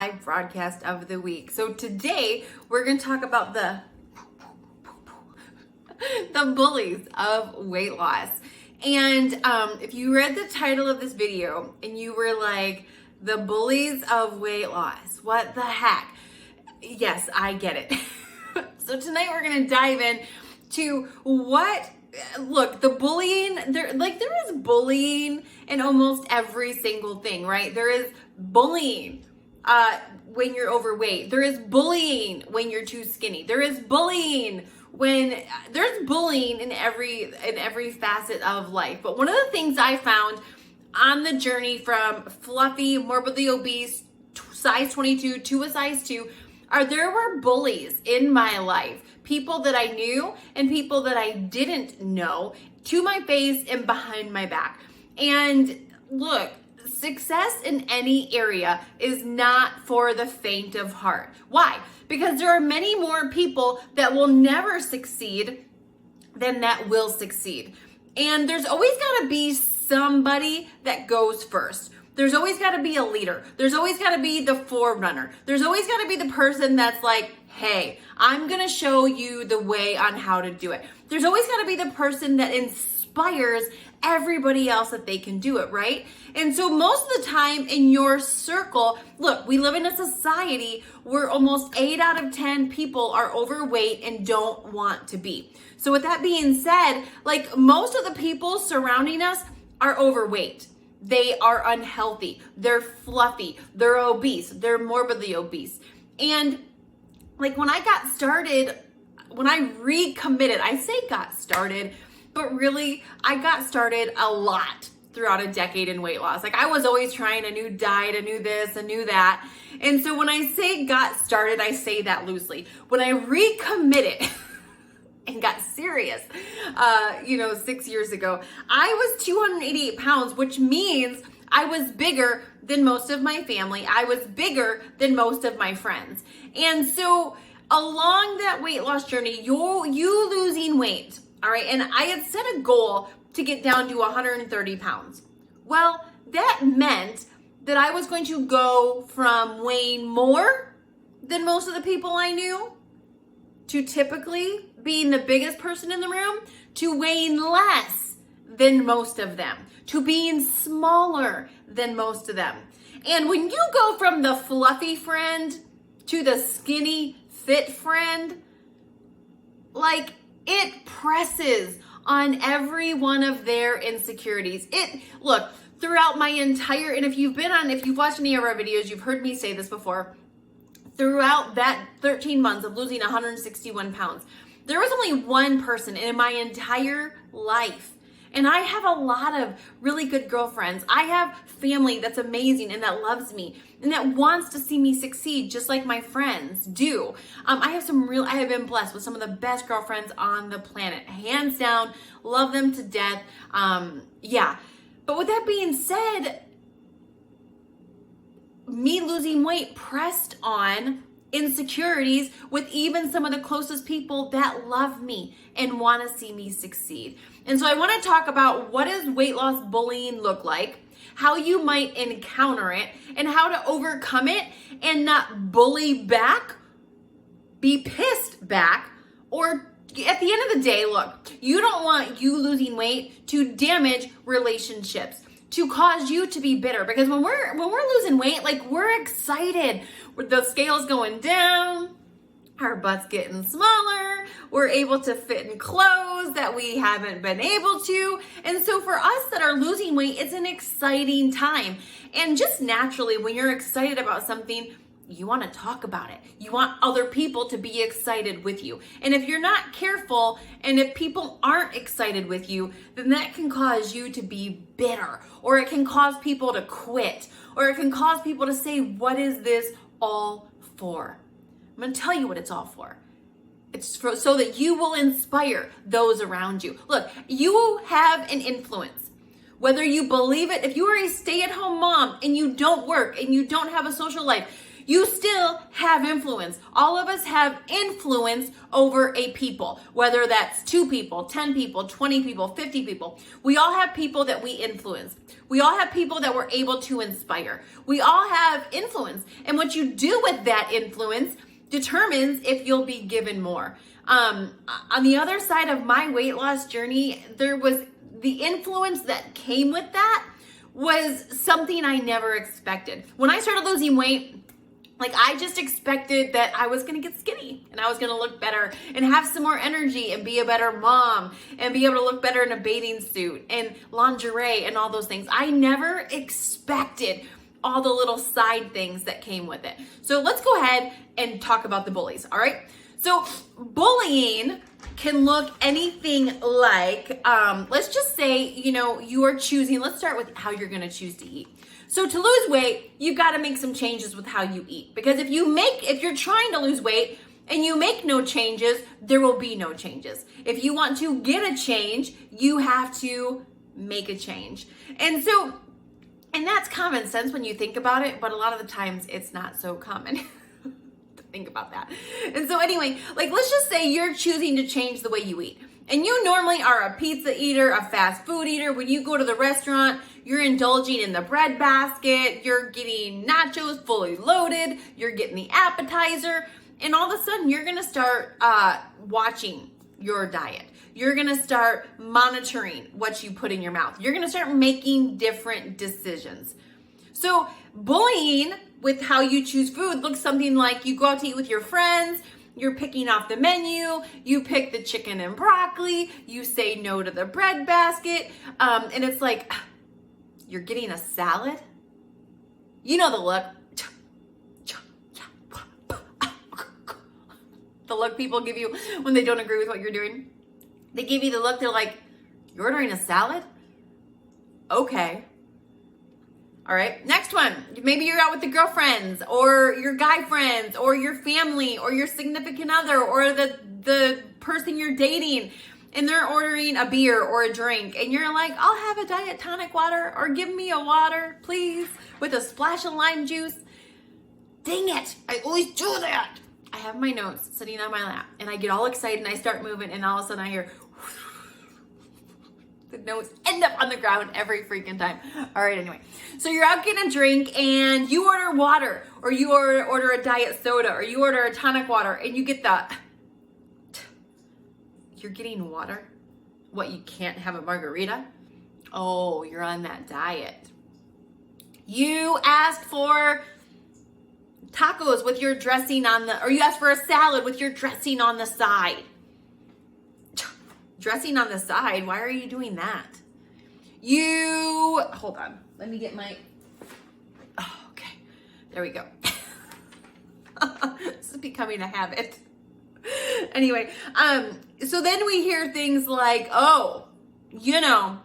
Live broadcast of the week. So today we're going to talk about the bullies of weight loss. And if you read the title of this video and you were like, the bullies of weight loss, what the heck? Yes, I get it. So tonight we're going to dive in to look, the bullying, there is bullying in almost every single thing, right? There is bullying when you're overweight. There is bullying when you're too skinny. There is bullying there's bullying in every facet of life. But one of the things I found on the journey from fluffy, morbidly obese, size 22 to a size 2, there were bullies in my life. People that I knew and people that I didn't know, to my face and behind my back. And look, success in any area is not for the faint of heart. Why? Because there are many more people that will never succeed than that will succeed. And there's always got to be somebody that goes first. There's always got to be a leader. There's always got to be the forerunner. There's always got to be the person that's like, hey, I'm going to show you the way on how to do it. There's always got to be the person that inspires everybody else that they can do it, right? And so most of the time in your circle, look, we live in a society where almost 8 out of 10 people are overweight and don't want to be. So with that being said, like most of the people surrounding us are overweight. They are unhealthy. They're fluffy. They're obese. They're morbidly obese. And like when I got started, when I recommitted, I say got started, but really I got started a lot throughout a decade in weight loss. Like I was always trying a new diet, a new this, a new that. And so when I say got started, I say that loosely. When I recommitted and got serious, 6 years ago, I was 288 pounds, which means I was bigger than most of my family. I was bigger than most of my friends. And so along that weight loss journey, you losing weight, all right, and I had set a goal to get down to 130 pounds. Well, that meant that I was going to go from weighing more than most of the people I knew to typically being the biggest person in the room to weighing less than most of them, to being smaller than most of them. And when you go from the fluffy friend to the skinny, fit friend, like it presses on every one of their insecurities. Look, throughout my entire, and if you've watched any of our videos, you've heard me say this before, throughout that 13 months of losing 161 pounds, there was only one person in my entire life. And I have a lot of really good girlfriends. I have family that's amazing and that loves me and that wants to see me succeed just like my friends do. I have been blessed with some of the best girlfriends on the planet. Hands down, love them to death. But with that being said, me losing weight pressed on insecurities with even some of the closest people that love me and want to see me succeed. And so I want to talk about what does weight loss bullying look like, how you might encounter it, and how to overcome it and not bully back, be pissed back, or at the end of the day, look, you don't want you losing weight to damage relationships, to cause you to be bitter. Because when we're losing weight, like we're excited. The scale's going down, our butt's getting smaller, we're able to fit in clothes that we haven't been able to. And so for us that are losing weight, it's an exciting time. And just naturally, when you're excited about something, you want to talk about it. You want other people to be excited with you. And if you're not careful, and if people aren't excited with you, then that can cause you to be bitter, or it can cause people to quit, or it can cause people to say, what is this all for? I'm going to tell you what it's all for. It's so that you will inspire those around you. Look, you have an influence. Whether you believe it, if you are a stay-at-home mom and you don't work and you don't have a social life, You still have influence. All of us have influence over a people, whether that's 2 people, 10 people, 20 people, 50 people. We all have people that we influence. We all have people that we're able to inspire. We all have influence. And what you do with that influence determines if you'll be given more. On the other side of my weight loss journey, there was the influence that came with that was something I never expected. When I started losing weight, like I just expected that I was gonna get skinny and I was gonna look better and have some more energy and be a better mom and be able to look better in a bathing suit and lingerie and all those things. I never expected all the little side things that came with it. So let's go ahead and talk about the bullies, all right? So bullying can look anything like, let's just say, you are choosing, let's start with how you're gonna choose to eat. So to lose weight, you've got to make some changes with how you eat. Because if you're trying to lose weight and you make no changes, there will be no changes. If you want to get a change, you have to make a change. And that's common sense when you think about it, but a lot of the times it's not so common to think about that. And so anyway, like let's just say you're choosing to change the way you eat. And you normally are a pizza eater, a fast food eater. When you go to the restaurant, you're indulging in the bread basket, you're getting nachos fully loaded, you're getting the appetizer, and all of a sudden you're gonna start watching your diet. You're gonna start monitoring what you put in your mouth. You're gonna start making different decisions. So bullying with how you choose food looks something like you go out to eat with your friends, you're picking off the menu, you pick the chicken and broccoli, you say no to the bread basket, and it's like, you're getting a salad? You know the look. The look people give you when they don't agree with what you're doing. They give you the look, they're like, you're ordering a salad? Okay. All right, next one. Maybe you're out with the girlfriends or your guy friends or your family or your significant other or the person you're dating, and they're ordering a beer or a drink and you're like, I'll have a diet tonic water or give me a water, please, with a splash of lime juice. Dang it, I always do that. I have my notes sitting on my lap and I get all excited and I start moving and all of a sudden I hear the notes end up on the ground every freaking time. All right, anyway. So you're out getting a drink and you order water or you order a diet soda or you order a tonic water and you get you're getting water? What, you can't have a margarita? Oh, you're on that diet. You asked for tacos with your dressing or you asked for a salad with your dressing on the side. Dressing on the side? Why are you doing that? Hold on. Let me get okay. There we go. This is becoming a habit. Anyway, so then we hear things like, I can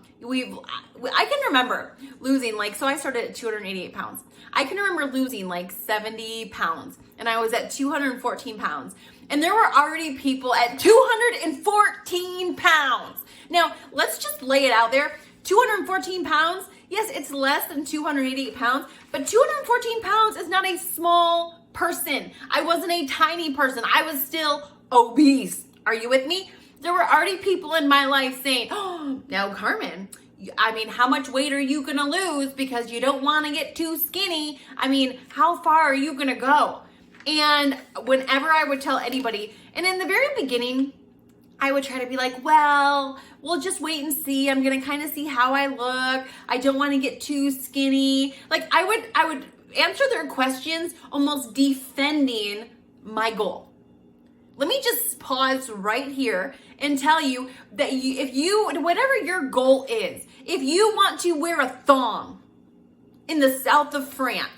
remember losing, so I started at 288 pounds. I can remember losing 70 pounds and I was at 214 pounds. And there were already people at 214 pounds. Now, let's just lay it out there. 214 pounds, yes, it's less than 288 pounds, but 214 pounds is not a small person. I wasn't a tiny person. I was still obese. Are you with me? There were already people in my life saying, oh, now Carmen, how much weight are you going to lose because you don't want to get too skinny? How far are you going to go? And whenever I would tell anybody, and in the very beginning, I would try to be like, well, we'll just wait and see. I'm going to kind of see how I look. I don't want to get too skinny. I would answer their questions almost defending my goal. Let me just pause right here and tell you that whatever your goal is, if you want to wear a thong in the south of France,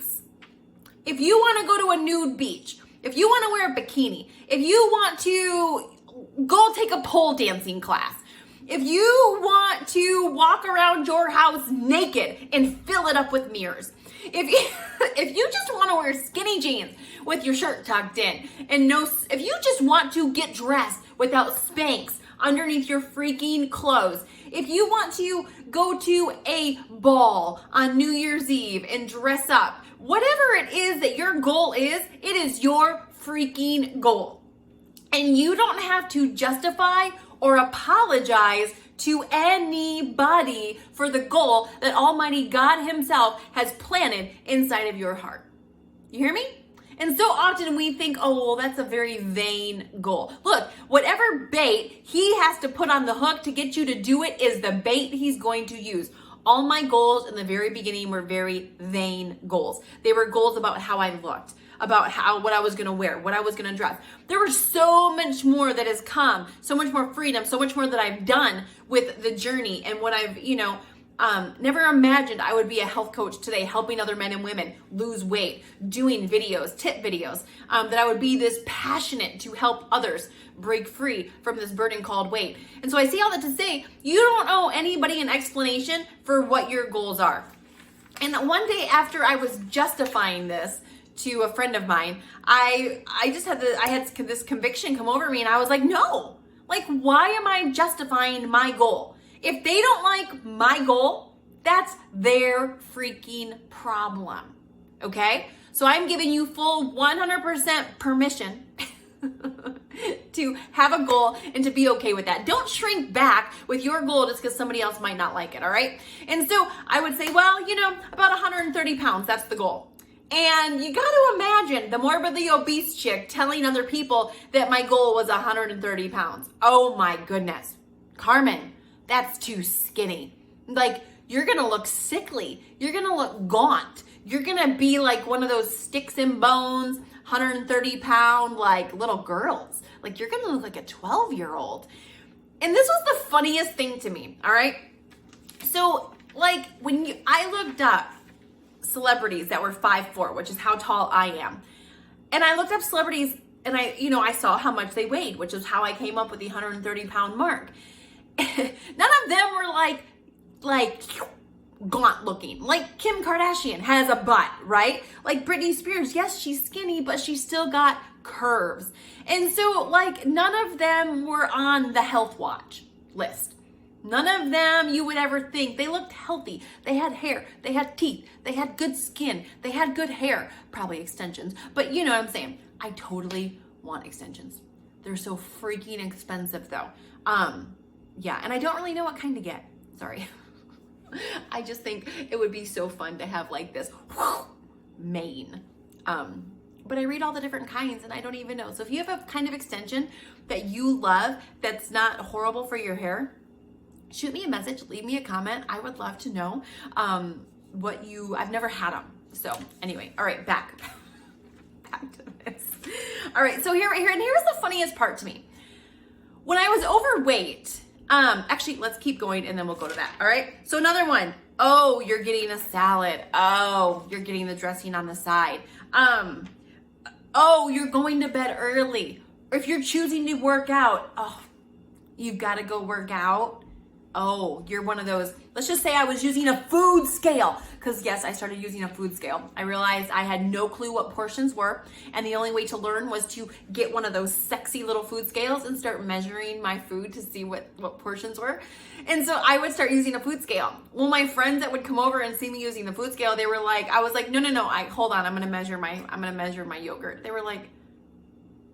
if you want to go to a nude beach, if you want to wear a bikini, if you want to go take a pole dancing class, if you want to walk around your house naked and fill it up with mirrors, if you just want to wear skinny jeans with your shirt tucked in, if you just want to get dressed without Spanx underneath your freaking clothes. If you want to go to a ball on New Year's Eve and dress up, whatever it is that your goal is, it is your freaking goal. And you don't have to justify or apologize to anybody for the goal that Almighty God Himself has planted inside of your heart. You hear me? And so often we think, oh, well, that's a very vain goal. Look, whatever bait He has to put on the hook to get you to do it is the bait He's going to use. All my goals in the very beginning were very vain goals. They were goals about how I looked, about what I was going to wear, what I was going to dress. There was so much more that has come, so much more freedom, so much more that I've done with the journey and what I've, never imagined I would be a health coach today, helping other men and women lose weight, doing videos, tip videos, that I would be this passionate to help others break free from this burden called weight. And so I say all that to say, you don't owe anybody an explanation for what your goals are. And one day after I was justifying this to a friend of mine, I had this conviction come over me, and I was like, no, like, why am I justifying my goal? If they don't like my goal, that's their freaking problem, okay? So I'm giving you full 100% permission to have a goal and to be okay with that. Don't shrink back with your goal just because somebody else might not like it, all right? And so I would say, well, about 130 pounds, that's the goal. And you got to imagine the morbidly obese chick telling other people that my goal was 130 pounds. Oh my goodness. Carmen, that's too skinny. Like, you're going to look sickly. You're going to look gaunt. You're going to be like one of those sticks and bones, 130 pound, like little girls. Like, you're going to look like a 12-year-old. And this was the funniest thing to me. All right. So like I looked up celebrities that were 5'4", which is how tall I am. And I looked up celebrities and I saw how much they weighed, which is how I came up with the 130 pound mark. None of them were like gaunt looking. Like Kim Kardashian has a butt, right? Like Britney Spears, yes, she's skinny, but she's still got curves. And so like none of them were on the health watch list. None of them you would ever think. They looked healthy. They had hair. They had teeth. They had good skin. They had good hair. Probably extensions. But you know what I'm saying. I totally want extensions. They're so freaking expensive though. Yeah, and I don't really know what kind to get. Sorry. I just think it would be so fun to have like this mane. But I read all the different kinds and I don't even know. So if you have a kind of extension that you love that's not horrible for your hair, shoot me a message, leave me a comment. I would love to know I've never had them. So anyway, all right, back to this. All right, so here, and here's the funniest part to me. When I was overweight, actually, let's keep going and then we'll go to that. All right, so another one. Oh, you're getting a salad. Oh, you're getting the dressing on the side. Oh, you're going to bed early. Or if you're choosing to work out, oh, you've got to go work out. Oh, you're one of those. Let's just say I was using a food scale. Because yes, I started using a food scale. I realized I had no clue what portions were. And the only way to learn was to get one of those sexy little food scales and start measuring my food to see what portions were. And so I would start using a food scale. Well, my friends that would come over and see me using the food scale, they were like, I was like, no, hold on. I'm going to measure my yogurt. They were like,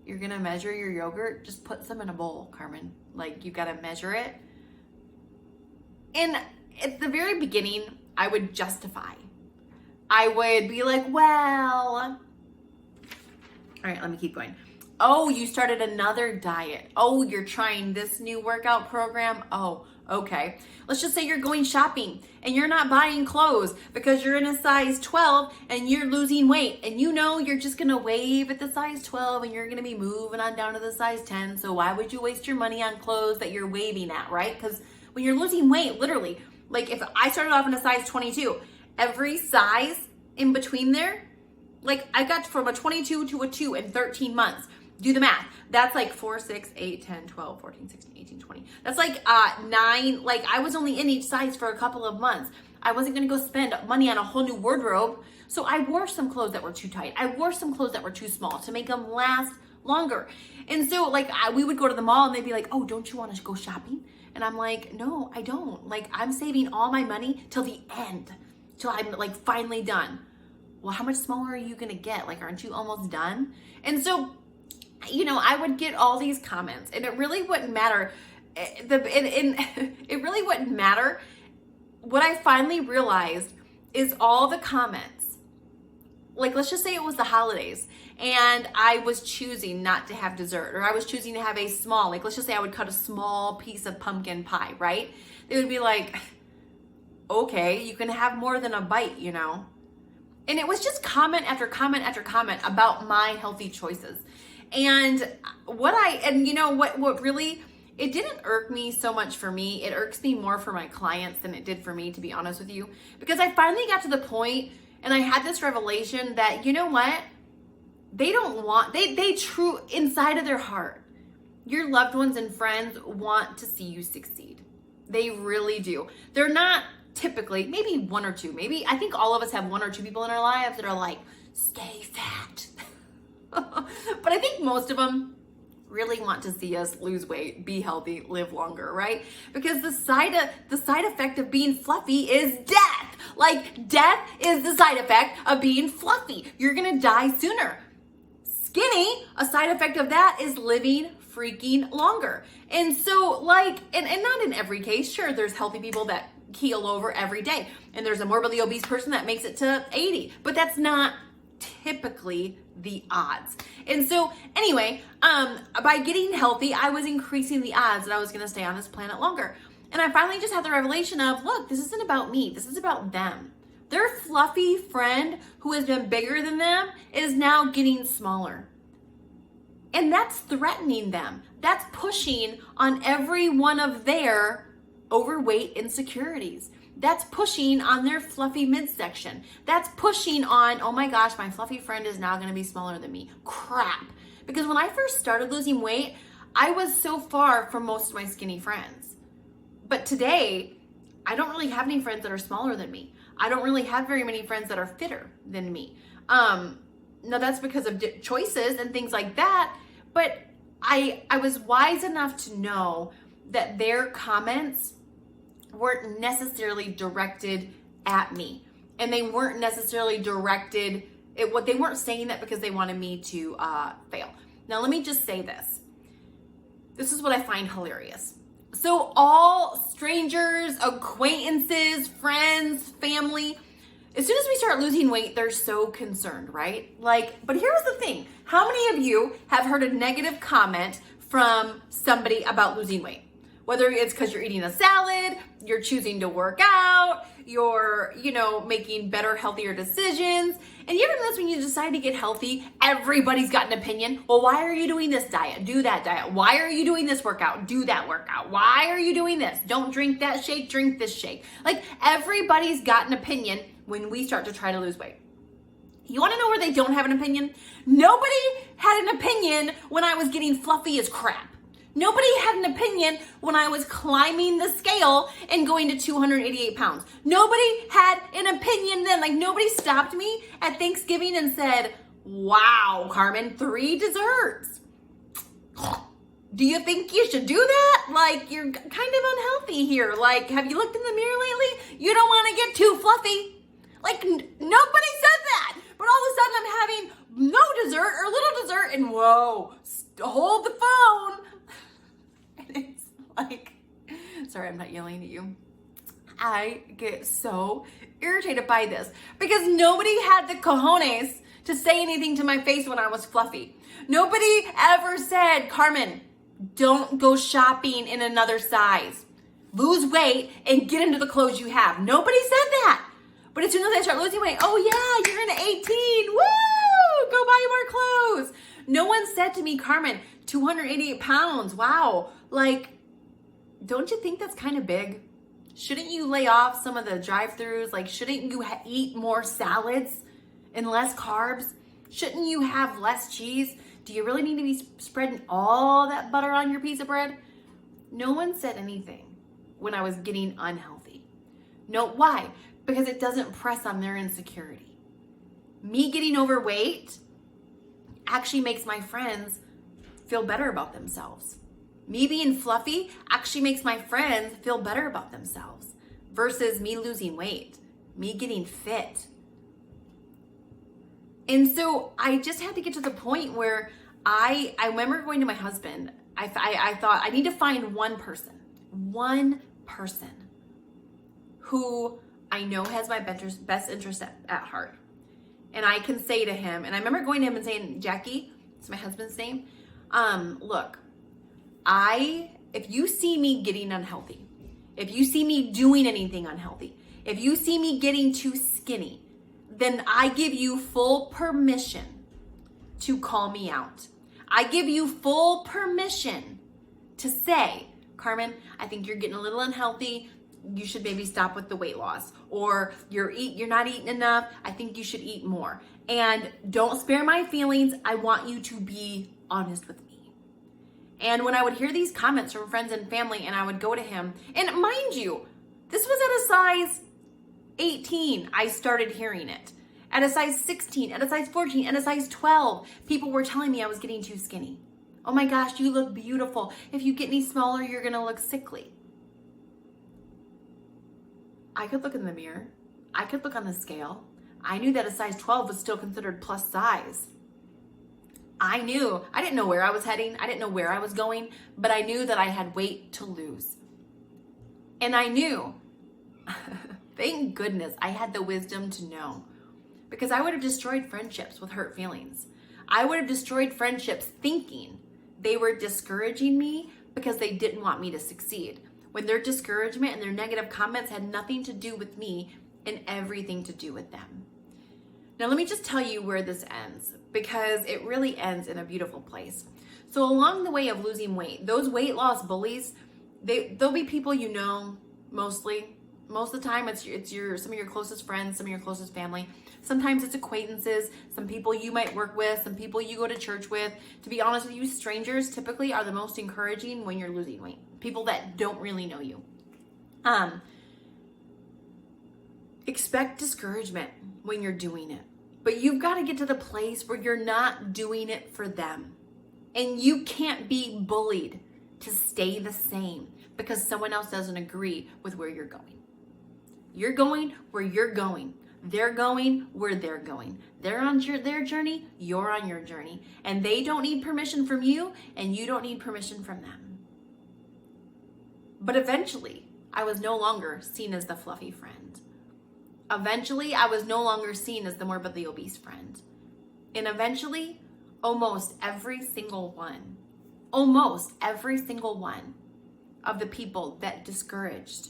you're going to measure your yogurt? Just put some in a bowl, Carmen. Like, you got to measure it. And at the very beginning, I would justify. I would be like, well, all right, let me keep going. Oh, you started another diet. Oh, you're trying this new workout program. Oh, okay. Let's just say you're going shopping and you're not buying clothes because you're in a size 12 and you're losing weight. And you're just going to wave at the size 12 and you're going to be moving on down to the size 10. So why would you waste your money on clothes that you're waving at, right? Because when you're losing weight, literally, like if I started off in a size 22, every size in between there, like I got from a 22 to a 2 in 13 months. Do the math. That's like 4, 6, 8, 10, 12, 14, 16, 18, 20. That's like 9. Like I was only in each size for a couple of months. I wasn't going to go spend money on a whole new wardrobe. So I wore some clothes that were too tight. I wore some clothes that were too small to make them last longer. And so like we would go to the mall and they'd be like, oh, don't you want to go shopping? And I'm like, no, I don't. Like, I'm saving all my money till the end, till I'm like finally done. Well, how much smaller are you gonna get? Like, aren't you almost done? And so, you know, I would get all these comments and it really wouldn't matter. It really wouldn't matter. What I finally realized is all the comments, like let's just say it was the holidays and I was choosing not to have dessert, or I was choosing to have a small, like let's just say I would cut a small piece of pumpkin pie, right? They would be like, okay, you can have more than a bite, you know? And it was just comment after comment after comment about my healthy choices. And you know what really, it didn't irk me so much for me. It irks me more for my clients than it did for me, to be honest with you, because I finally got to the point and I had this revelation that, you know what? They don't want, they true inside of their heart, your loved ones and friends want to see you succeed. They really do. They're not typically, maybe one or two, maybe, I think all of us have one or two people in our lives that are like, stay fat. But I think most of them really want to see us lose weight, be healthy, live longer, right? Because the side effect of being fluffy is death. Like, death is the side effect of being fluffy. You're gonna die sooner. Skinny, a side effect of that is living freaking longer. And so like, and not in every case, sure, there's healthy people that keel over every day. And there's a morbidly obese person that makes it to 80, but that's not typically the odds. And so anyway, by getting healthy, I was increasing the odds that I was going to stay on this planet longer. And I finally just had the revelation of, look, this isn't about me. This is about them. Their fluffy friend who has been bigger than them is now getting smaller. And that's threatening them. That's pushing on every one of their overweight insecurities. That's pushing on their fluffy midsection. That's pushing on, oh my gosh, my fluffy friend is now gonna be smaller than me. Crap. Because when I first started losing weight, I was so far from most of my skinny friends. But today, I don't really have any friends that are smaller than me. I don't really have very many friends that are fitter than me. Now that's because of choices and things like that. But I was wise enough to know that their comments weren't necessarily directed at me. And they weren't necessarily directed, they weren't saying that because they wanted me to fail. Now let me just say this. This is what I find hilarious. So all strangers, acquaintances, friends, family, as soon as we start losing weight, they're so concerned, right? Like, but here's the thing. How many of you have heard a negative comment from somebody about losing weight? Whether it's because you're eating a salad, you're choosing to work out, you're, making better, healthier decisions. And you ever notice when you decide to get healthy, everybody's got an opinion. Well, why are you doing this diet? Do that diet. Why are you doing this workout? Do that workout. Why are you doing this? Don't drink that shake, drink this shake. Like, everybody's got an opinion when we start to try to lose weight. You want to know where they don't have an opinion? Nobody had an opinion when I was getting fluffy as crap. Nobody had an opinion when I was climbing the scale and going to 288 pounds. Nobody had an opinion then. Like, nobody stopped me at Thanksgiving and said, wow, Carmen, 3 desserts. Do you think you should do that? Like, you're kind of unhealthy here. Like, have you looked in the mirror lately? You don't want to get too fluffy. Like, nobody said that. But all of a sudden I'm having no dessert or little dessert and whoa, hold the phone. It's like, sorry, I'm not yelling at you. I get so irritated by this because nobody had the cojones to say anything to my face when I was fluffy. Nobody ever said, Carmen, don't go shopping in another size. Lose weight and get into the clothes you have. Nobody said that. But as soon as I start losing weight, oh yeah, you're in 18. Woo! Go buy more clothes. No one said to me, Carmen, 288 pounds. Wow. Like, don't you think that's kind of big? Shouldn't you lay off some of the drive-thrus? Like, shouldn't you eat more salads and less carbs? Shouldn't you have less cheese? Do you really need to be spreading all that butter on your piece of bread? No one said anything when I was getting unhealthy. No, why? Because it doesn't press on their insecurity. Me getting overweight actually makes my friends feel better about themselves. Me being fluffy actually makes my friends feel better about themselves versus me losing weight, me getting fit. And so I just had to get to the point where I remember going to my husband. I thought I need to find one person who I know has my best interest at heart. And I can say to him, and I remember going to him and saying, Jackie, it's my husband's name. Look, if you see me getting unhealthy, if you see me doing anything unhealthy, if you see me getting too skinny, then I give you full permission to call me out. I give you full permission to say, Carmen, I think you're getting a little unhealthy. You should maybe stop with the weight loss, or you're not eating enough. I think you should eat more. And don't spare my feelings. I want you to be honest with me. And when I would hear these comments from friends and family, and I would go to him, and mind you, this was at a size 18, I started hearing it. At a size 16, at a size 14, at a size 12, people were telling me I was getting too skinny. Oh my gosh, you look beautiful. If you get any smaller, you're gonna look sickly. I could look in the mirror. I could look on the scale. I knew that a size 12 was still considered plus size. I didn't know where I was heading. I didn't know where I was going, but I knew that I had weight to lose. And I knew, thank goodness I had the wisdom to know, because I would have destroyed friendships with hurt feelings. I would have destroyed friendships thinking they were discouraging me because they didn't want me to succeed, when their discouragement and their negative comments had nothing to do with me and everything to do with them. Now, let me just tell you where this ends, because it really ends in a beautiful place. So along the way of losing weight, those weight loss bullies, they'll be people you know mostly. Most of the time, it's some of your closest friends, some of your closest family. Sometimes it's acquaintances, some people you might work with, some people you go to church with. To be honest with you, strangers typically are the most encouraging when you're losing weight. People that don't really know you. Expect discouragement when you're doing it. But you've got to get to the place where you're not doing it for them. And you can't be bullied to stay the same because someone else doesn't agree with where you're going. You're going where you're going. They're going where they're going. They're on their journey, you're on your journey. And they don't need permission from you, and you don't need permission from them. But eventually, I was no longer seen as the fluffy friend. Eventually, I was no longer seen as the morbidly obese friend. And eventually, almost every single one of the people that discouraged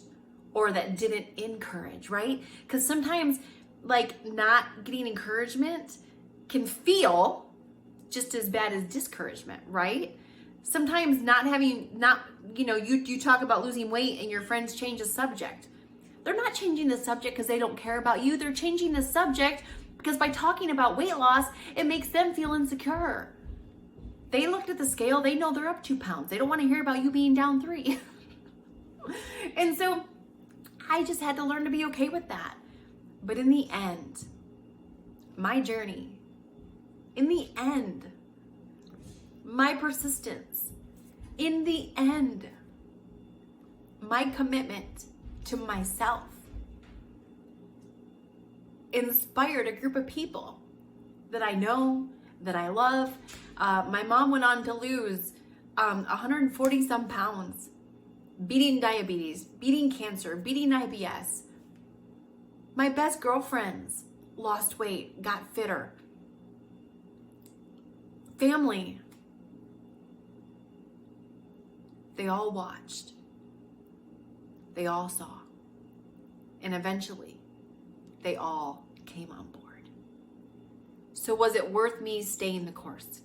or that didn't encourage, right? Because sometimes, like, not getting encouragement can feel just as bad as discouragement, right? Sometimes you talk about losing weight and your friends change the subject. They're not changing the subject because they don't care about you. They're changing the subject because by talking about weight loss, it makes them feel insecure. They looked at the scale. They know they're up 2 pounds. They don't want to hear about you being down 3. And so I just had to learn to be okay with that. But in the end, my journey, my persistence, in the end, my commitment to myself inspired a group of people that I know, that I love. My mom went on to lose 140 some pounds, beating diabetes, beating cancer, beating IBS. My best girlfriends lost weight, got fitter. Family, they all watched. They all saw. And eventually, they all came on board. So was it worth me staying the course?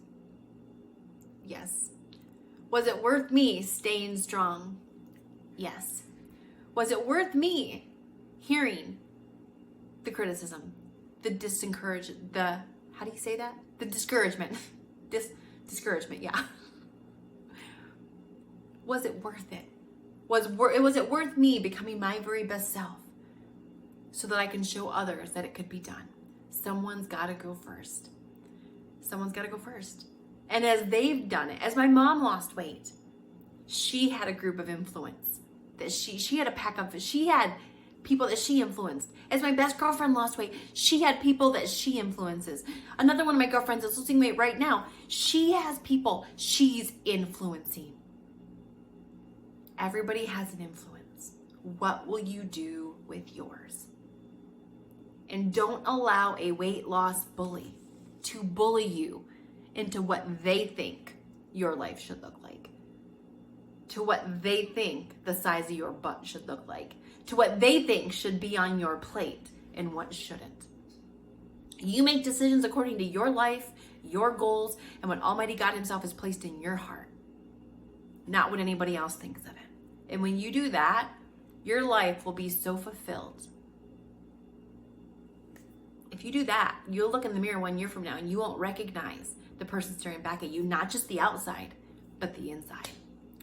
Yes. Was it worth me staying strong? Yes. Was it worth me hearing the criticism, the discouragement, how do you say that? The discouragement. Discouragement, yeah. Was it worth it? Was it worth me becoming my very best self so that I can show others that it could be done? Someone's got to go first. Someone's got to go first. And as they've done it, as my mom lost weight, she had a group of influence that she had a pack of, she had people that she influenced. As my best girlfriend lost weight, she had people that she influences. Another one of my girlfriends is losing weight right now. She has people she's influencing. Everybody has an influence. What will you do with yours? And don't allow a weight loss bully to bully you into what they think your life should look like, to what they think the size of your butt should look like, to what they think should be on your plate and what shouldn't. You make decisions according to your life, your goals, and what Almighty God Himself has placed in your heart, not what anybody else thinks of it. And when you do that, your life will be so fulfilled. If you do that, you'll look in the mirror 1 year from now and you won't recognize the person staring back at you, not just the outside, but the inside.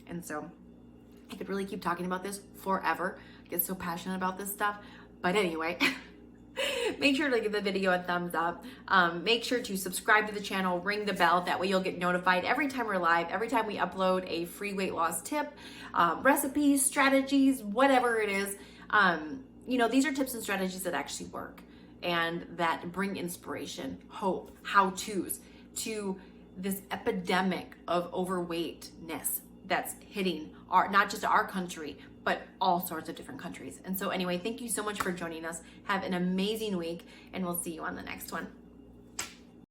And so I could really keep talking about this forever. I get so passionate about this stuff. But anyway, make sure to give the video a thumbs up. Make sure to subscribe to the channel, ring the bell. That way you'll get notified every time we're live, every time we upload a free weight loss tip, recipes, strategies, whatever it is. These are tips and strategies that actually work and that bring inspiration, hope, how-tos to this epidemic of overweightness that's hitting not just our country, but all sorts of different countries. And so anyway, thank you so much for joining us. Have an amazing week, and we'll see you on the next one.